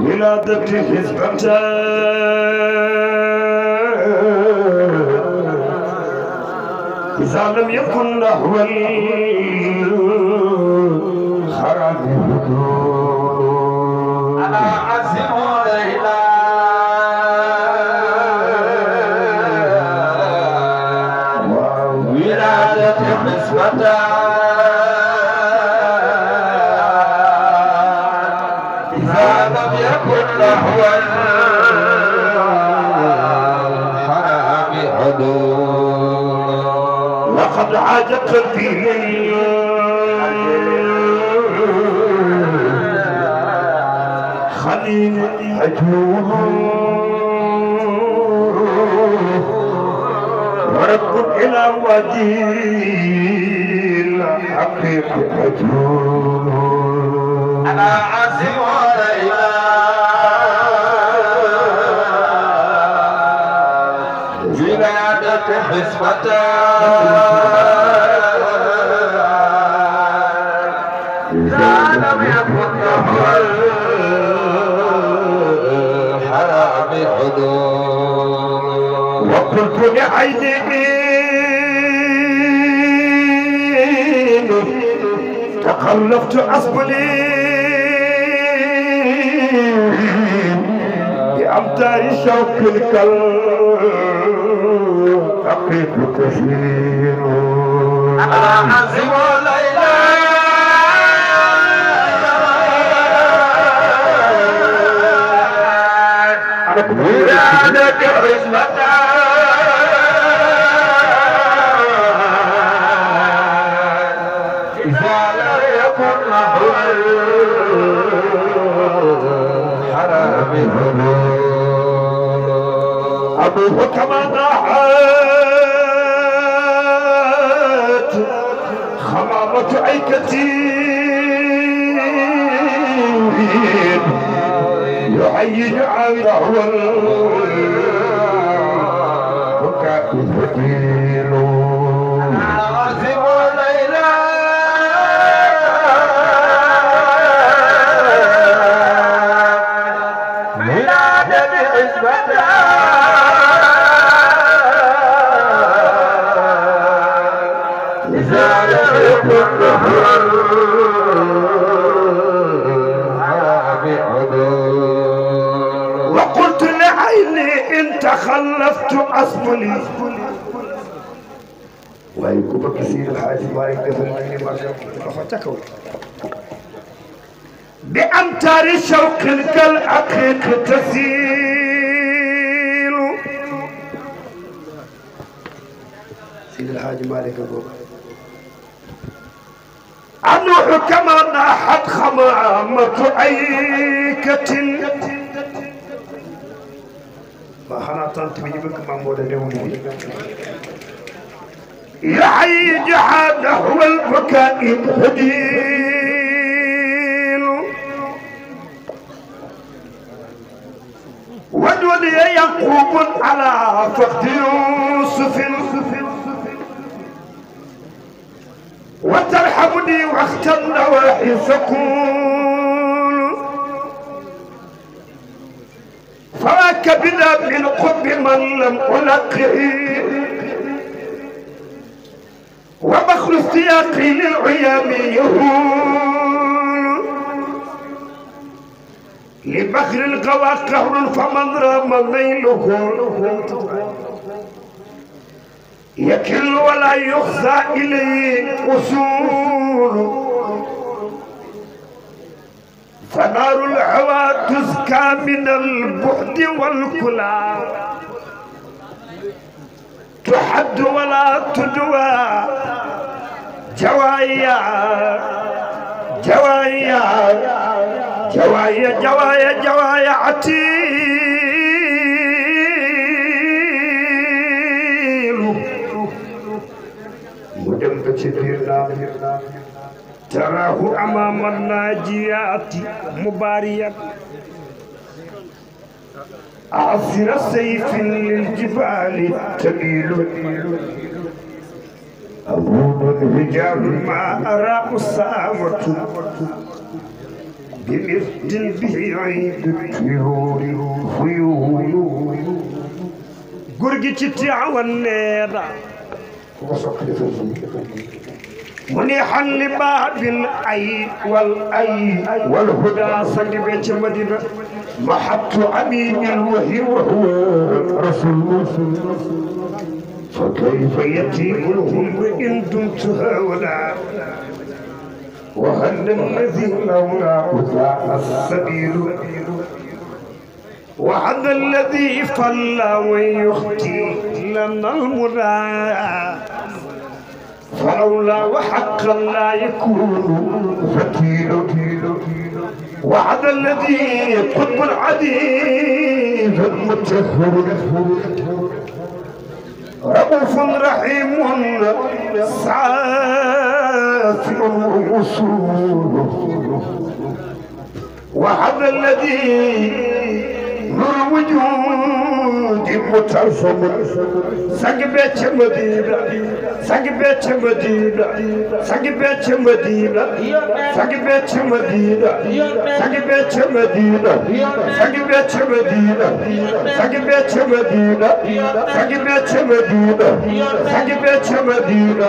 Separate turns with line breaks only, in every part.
ولادتي حزبته إذا لم يكن نحو الخراب
أنا عزم ليلى ولادتي حزبته نحو الحرام حدود
لقد عادت الدين خليل حجمه ورب إلى وادي الحقيقة حجمه
أنا عازم ليلى ولادة حسبته إذا لم يكن نحو الحرام حدود
وقلت لعيني تخلفت أصبلي بأمتار شوك الكل أقيت كثير
أنا عازم ليلى ولادة حزمته إذا لم يكن نحو الحرام حدود
أبوه كما ناحت خمامة أيكتي يعيد عيره البكاء الثقيل
عازم ليلى ولادة حزبته إذا لم يكن نحو الحرام حدود
وقلت لعيني إن تخلفت أصبلي ويكون كثير الحاج ما يقدر فتكوا بأمتار شوق كالعقيق تسيل سيد الحاج مالك أبوك أنوح كما ناحت خمامة أيكة ما حنا تنتمي بك مامودة دوني يحيي جحاد هو البكاء الهديل ودودي يعقوب على فخذ يوسف وترحمني وقت النواحي سكون فواك بنا من قرب من لم ألقه وبخل السياقي للعيام يهول لبخر القوى قهر فمن رام ميله يكل ولا يخزى إليه أصول فنار الهوى تزكى من البعد والكلى تحد ولا تدوى جوايا جوايا جوايا جوايا جوايا عتيل مدم بتديرنا تراه أمام الناجيات مباريا عصر سيف للجبال تميل رجال ما أرى أسامة بمرد به عيد الطيور خيول قرقي تتعاون نيرا منيحا لباب الأي والأي والهدى صلي مدينة محط أمين الوحي وهو رسول فكيف يتيم الهم إن دمت هؤلاء وهل الذي لولا ذاق السبيل وهذا الذي فلى ويختي لنا المنى فلولا وحقا لا يكون فتيل وهذا الذي قطب العديد المتهور رؤوف رحيم سافي الوصول وهذا الذي نور وجود مترسم سقبت مدينة سقبت مدينة سقبت مدينة سقبت مدينة سقبت مدينة سقبت مدينة سقبت مدينة سقبت مدينة سقبت مدينة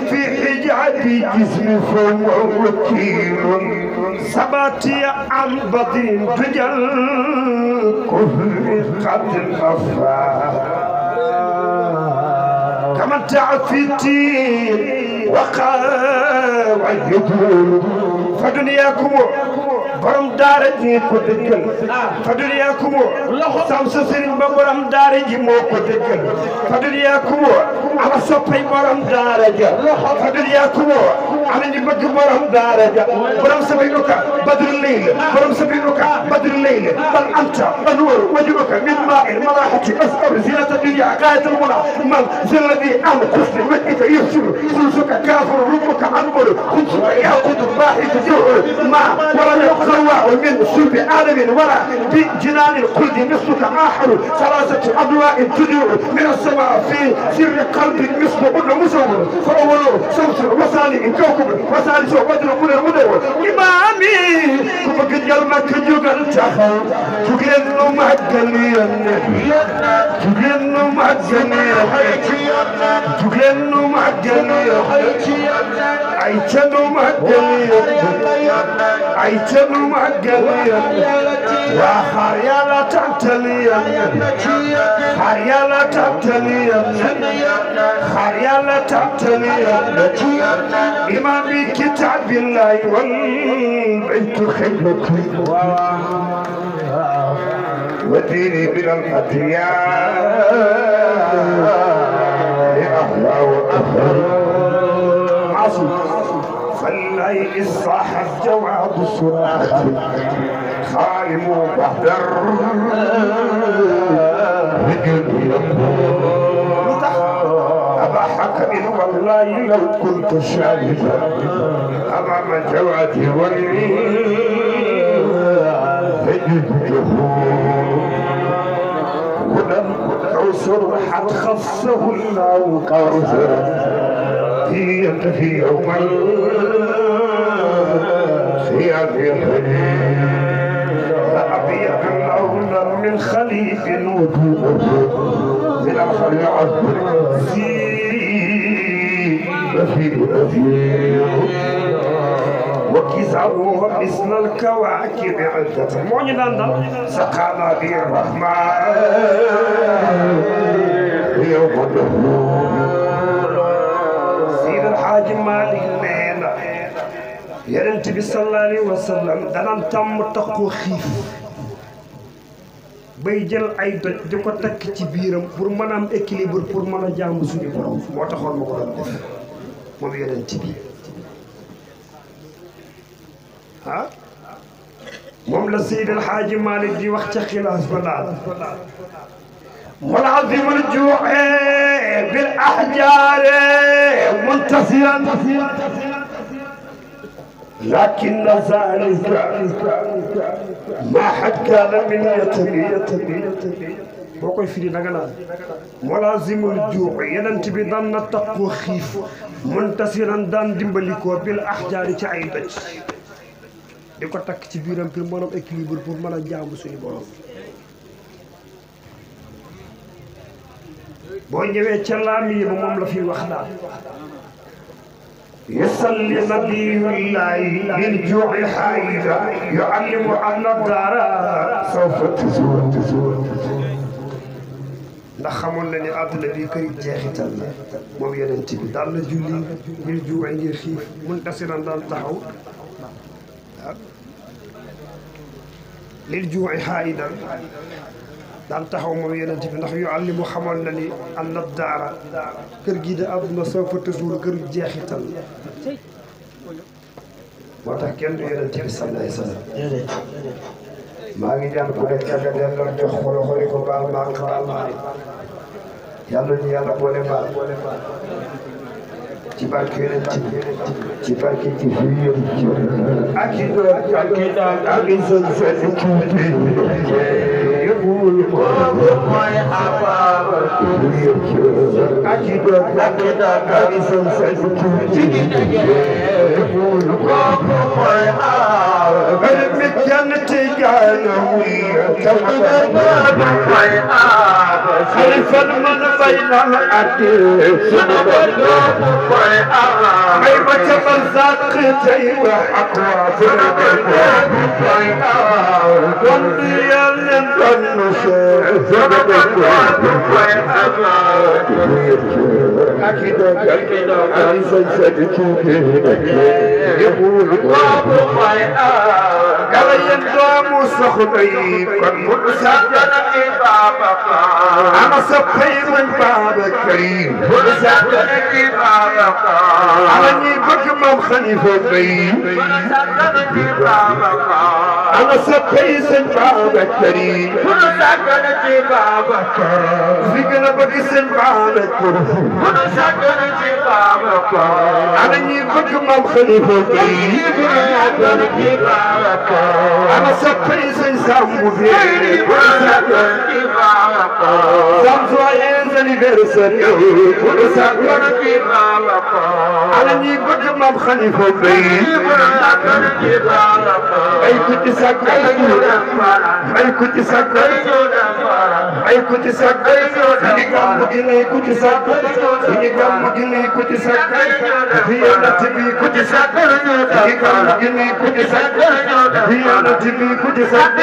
في حجاب جسم فوم وكيل سباتي عن بدين تجل كل قد خفا كما تعفتي وقاويتون فدنياكم borom daara ji ko dëggal fadliyakum samsu sëriñ ba borom daara ji moo ko dëggal fadliyakum ala soppay borom daara ja fadliyakum ala ñi bëgg borom daara ja borom sabiluka badrul layl borom sabiluka badrul layl bal anta anwar wajhuka min ma'il malahati as'ar zinata dunya ghayatul muna man zalladhi an qusli wajhika yusur khulsuka kafir rubuka anwar khulsuka yaqud bahik juhur ma wala سواء من سلب آدم ولا بجنان الخلد مثلك آخر ثلاثة أضواء تدور من السماء في سر قلب مثل بدر مسور فأول شمس وثاني كوكب وثالث بدر من المدور إمامي كبك جلمك جوغل تخو تجلن مهجليا تجلن مهجليا تجلن مهجليا عيشن مهجليا عيشن مهجليا وخريالة تبتليا خريالة تبتليا خريالة تبتليا إمامي كتاب الله والبيت خدمتي وديني من الأديان لأهلا وأخر عصر فالليل الصاحب جواب الصراخ خائم بحدر أبا حكم والله لو كنت شاهدا أمام جوادي فجدته ولم عسر حد خصه الله قوسرا في يوم الخيام فأبيض اللون من خليف وجوه من الخليعة في وكسره مثل الكواكب عدة معنى سقانا به الرحمن يوم الدهور سيد الحاج مالك نينا يرنت صلى الله عليه وسلم دانان تام تاكو خيف bay jël ay doj di ko takk ci biiram pour mën a am équilibre pour mën a jaamu suñu borom moo taxoon ma ko doon def moom yonent bi ah moom la Seydi El Hadji Malick di wax ca xilaas ba daal ملازم الجوع بالأحجار منتصرا لكن ذلك ما حد كان من يتبي boo koy firi da nga naan mulazimul juuxi yenent bi daan na takkoo xiif muntasiran daan dimbalikoo bil ahjaari ci ay doj di ko takk ci biiram pour mën a équilibre pour mën a jaamu suñu borom boo ñëwee ca laami ba moom la fi wax daal يصلي نبي الله للجوع حائدا يعلم أن الدار سوف تزول ndax xamoon na ni àdduna bi kër jeexital la moom yeneen bi daan na julli ngir juuwe ngir xiif muntasiran daan taxaw lil juu'i haa'idan daan taxaw moom yeneen bi ndax yu àllimu xamoon na ni an daara kër gii de àdduna sawfa tazul kër jeexital la moo tax kenn du yeneen bi sallallahu alayhi wa sallam maa ngi ñaan ku nekk nga delloo jox xolo ko baal maa yàlla ñu yàlla boole baal ci barke yeneen ci barke ci fi ak i doon ak i daan ak i sën sën tuuti yëgul mooy abaaba ak i doon ak i daan ak i sën sën tuuti yëgul mooy abaaba mi kenn ti gaana wuy mooy abaaba xalifa man bayna ati sunu mooy abaaba ay ba ca barzaq tey wa aqwa mooy abaaba kon bi yàlla doon nu mooy abaaba ak i doon ak i sën sën tuuti yëgul mooy abaaba kala yéen doomu soxna yi kon mu sàggana ci Babacar ana sa pay man Babacar yi mu sàggana ci Babacar ana ñi bëgg Maam Xalifa Bay mu sàggana ci Babacar ana sa pay sëñ Babacar yi mu sàggana ci Babacar fi gën a bëgg sëñ Babacar mu sàggana ci Babacar ana ñi bëgg Maam Xalifa Bay mu sàggana ci Babacar ana soppay sëñ Sambu bi Sam joyeux anniversaire ana ñi bëgg Maam Xalifa Bay ay ku ci sàkk ay ku ci sàkk ay ku ci sàkk ñi gàmmu gi lay ku ci sàkk ñi gàmmu gi lay ku ci sàkk fi yonent bi ku ci sàkk ñi gàmmu gi lay ku ci sàkk yonent bi ku ci sàkk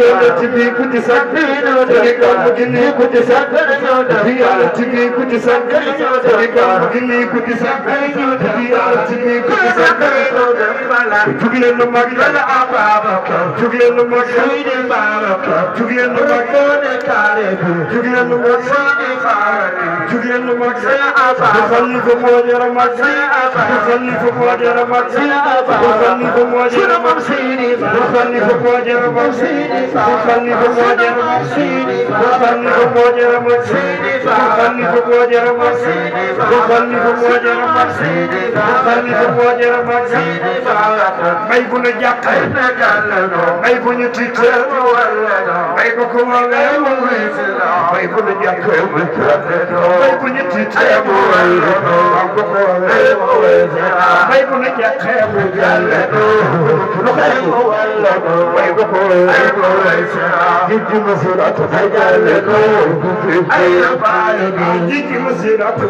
yonent bi ku ci sàkk ñi gàmmu gi lay ku ci sàkk yonent bi ku ci sàkk ñi gàmmu gi lay ku ci sàkk yonent bi ku ci sàkk jug leen nu mag jug leen nu mag jug leen nu mag jug leen nu mag jug leen nu mag du Xalifa moo jara mag du Xalifa moo jara mag du Xalifa moo jara mag du Xalifa moo jara mag du Xalifa moo jara mag du Xalifa moo jara mag du Xalifa moo jara mag du Xalifa moo jara mag du Xalifa moo jara mag may bu nu jàqee may bu ñu tiitee may bu ko walee may bu nu jàqee may bu ñu tiitee may bu nu jàqee may bu ko jiji masirat jiji masirat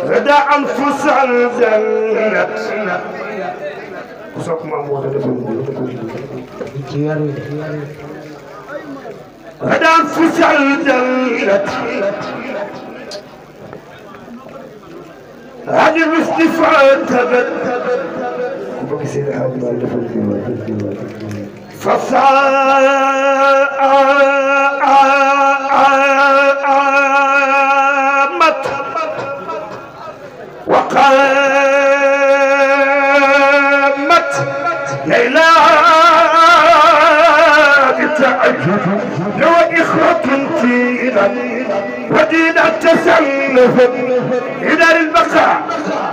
غدا أنفس الجنة غدا أنفس الجنة هذه الاستفاء فصامت وقامت ليلى بتعجب لو إخوة تيلا ودين التسلف إلى البقاء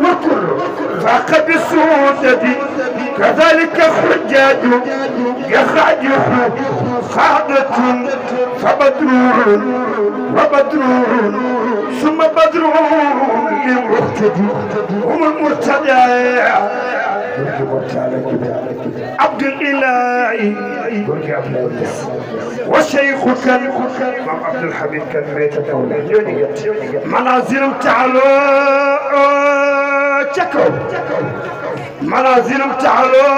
وكل فاق بالسودة كذلك خجاج يخاجه خاضة فبدرون وبدرون ثم بدرون للمهتدي هم المرتدى عبد الإله وشيخ كان عبد الحميد كان بيت دولة منازل تعالوا تشكو منازل تعالوا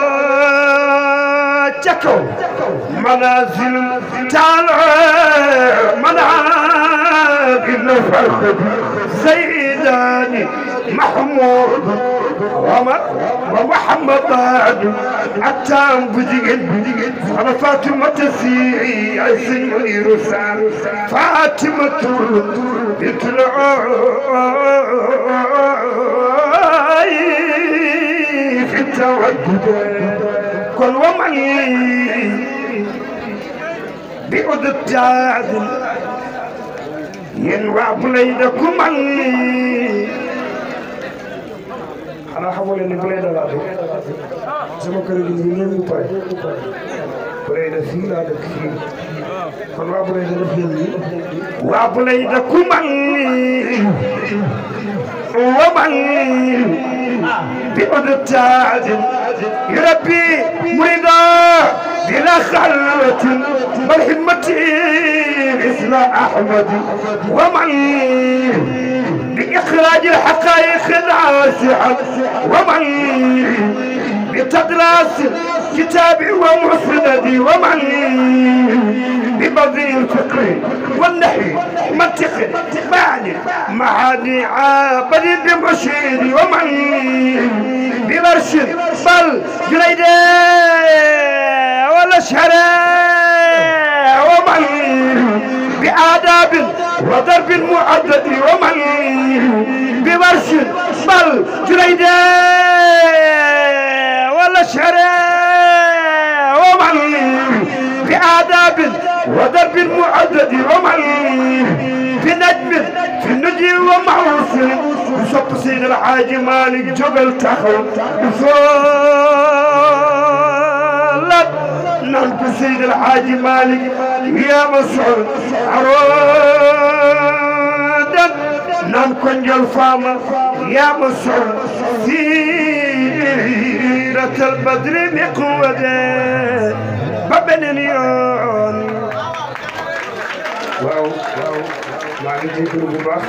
تشكو منازل تعالوا منازل فرخ سيداني محمود ومحمد التام بدقن أنا فاطمة سي عيسى رسال فاطمة بنت في التودد كل ومن بأد التعدل ينوى بليدكم أنا حاول إني بليد الأخير زمان كانوا يقولون باي بليد فيل هذا كثير كانوا بليد الفيل وبليد كمان ومن بأد التعدل يربي مريدا بلا خلوة والهمة مثل أحمد ومن بإخراج الحقائق الناسعة ومن بتدراس كتاب ومسند ومن ببذل الفقه والنحو منطق معنى معاني عابد بمشير ومن بمرشد بل جريدة ولا شرع ومن بآداب وضرب معدد ومن بمرشد بل جريدة ولا شرع ومن بآداب وضرب معدد ومن بنجم في النجي ومعوصر يصب سيد الحاج مالك جبل تخل يصلت ننك سيد الحاج مالك يا مسعود عرودا ننكن الفامة يا مسعود سيرة البدر مقودة ببنيون واو ما نجيب الغباء